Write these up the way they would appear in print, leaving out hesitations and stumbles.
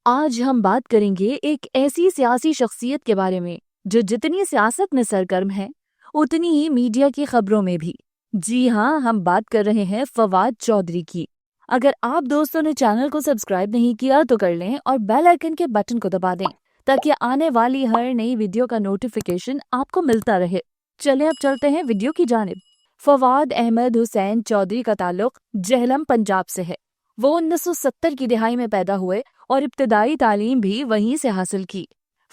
آج ہم بات کریں گے ایک ایسی سیاسی شخصیت کے بارے میں جو جتنی سیاست میں سرگرم ہے اتنی ہی میڈیا کی خبروں میں بھی۔ جی ہاں، ہم بات کر رہے ہیں فواد چودھری کی۔ اگر آپ دوستوں نے چینل کو سبسکرائب نہیں کیا تو کر لیں اور بیل آئیکن کے بٹن کو دبا دیں تاکہ آنے والی ہر نئی ویڈیو کا نوٹیفیکیشن آپ کو ملتا رہے۔ چلیں اب چلتے ہیں ویڈیو کی جانب۔ فواد احمد حسین چودھری کا تعلق جہلم پنجاب سے ہے۔ وہ 1970 کی دہائی میں پیدا ہوئے اور ابتدائی تعلیم بھی وہیں سے حاصل کی۔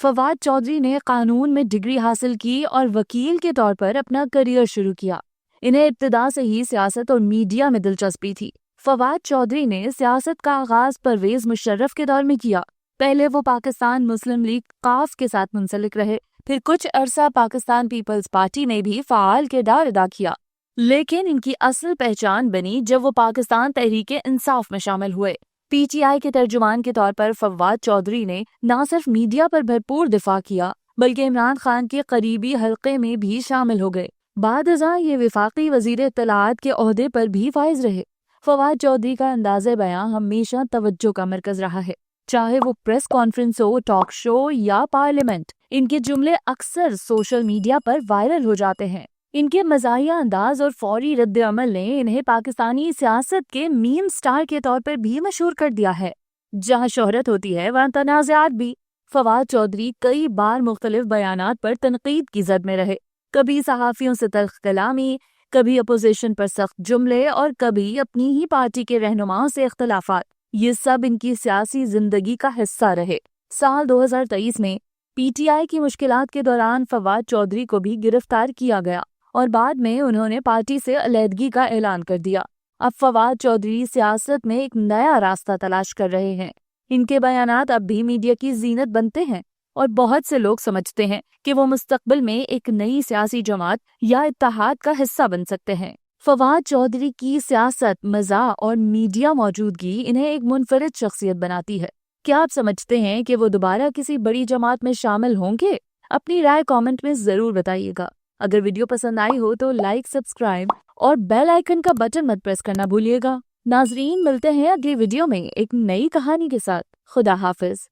فواد چودھری نے قانون میں ڈگری حاصل کی اور وکیل کے طور پر اپنا کریئر شروع کیا۔ انہیں ابتدا سے ہی سیاست اور میڈیا میں دلچسپی تھی۔ فواد چودھری نے سیاست کا آغاز پرویز مشرف کے دور میں کیا۔ پہلے وہ پاکستان مسلم لیگ قاف کے ساتھ منسلک رہے، پھر کچھ عرصہ پاکستان پیپلز پارٹی میں بھی فعال کردار ادا کیا، لیکن ان کی اصل پہچان بنی جب وہ پاکستان تحریک انصاف میں شامل ہوئے۔ پی ٹی آئی کے ترجمان کے طور پر فواد چودھری نے نہ صرف میڈیا پر بھرپور دفاع کیا بلکہ عمران خان کے قریبی حلقے میں بھی شامل ہو گئے۔ بعد ازاں یہ وفاقی وزیر اطلاعات کے عہدے پر بھی فائز رہے۔ فواد چودھری کا انداز بیاں ہمیشہ توجہ کا مرکز رہا ہے، چاہے وہ پریس کانفرنس ہو، ٹاک شو یا پارلیمنٹ۔ ان کے جملے اکثر سوشل میڈیا پر وائرل ہو جاتے ہیں۔ ان کے مزاحیہ انداز اور فوری رد عمل نے انہیں پاکستانی سیاست کے میم سٹار کے طور پر بھی مشہور کر دیا ہے۔ جہاں شہرت ہوتی ہے وہاں تنازعات بھی۔ فواد چودھری کئی بار مختلف بیانات پر تنقید کی زد میں رہے، کبھی صحافیوں سے تلخ کلامی، کبھی اپوزیشن پر سخت جملے اور کبھی اپنی ہی پارٹی کے رہنماؤں سے اختلافات۔ یہ سب ان کی سیاسی زندگی کا حصہ رہے۔ سال 2023 میں پی ٹی آئی کی مشکلات کے دوران فواد چودھری کو بھی گرفتار کیا گیا اور بعد میں انہوں نے پارٹی سے علیحدگی کا اعلان کر دیا۔ اب فواد چودھری سیاست میں ایک نیا راستہ تلاش کر رہے ہیں۔ ان کے بیانات اب بھی میڈیا کی زینت بنتے ہیں اور بہت سے لوگ سمجھتے ہیں کہ وہ مستقبل میں ایک نئی سیاسی جماعت یا اتحاد کا حصہ بن سکتے ہیں۔ فواد چودھری کی سیاست، مزاح اور میڈیا موجودگی انہیں ایک منفرد شخصیت بناتی ہے۔ کیا آپ سمجھتے ہیں کہ وہ دوبارہ کسی بڑی جماعت میں شامل ہوں گے؟ اپنی رائے کامنٹ میں ضرور بتائیے گا۔ اگر ویڈیو پسند آئی ہو تو لائک، سبسکرائب اور بیل آئیکن کا بٹن مت پریس کرنا بھولیے گا۔ ناظرین، ملتے ہیں اگلی ویڈیو میں ایک نئی کہانی کے ساتھ۔ خدا حافظ۔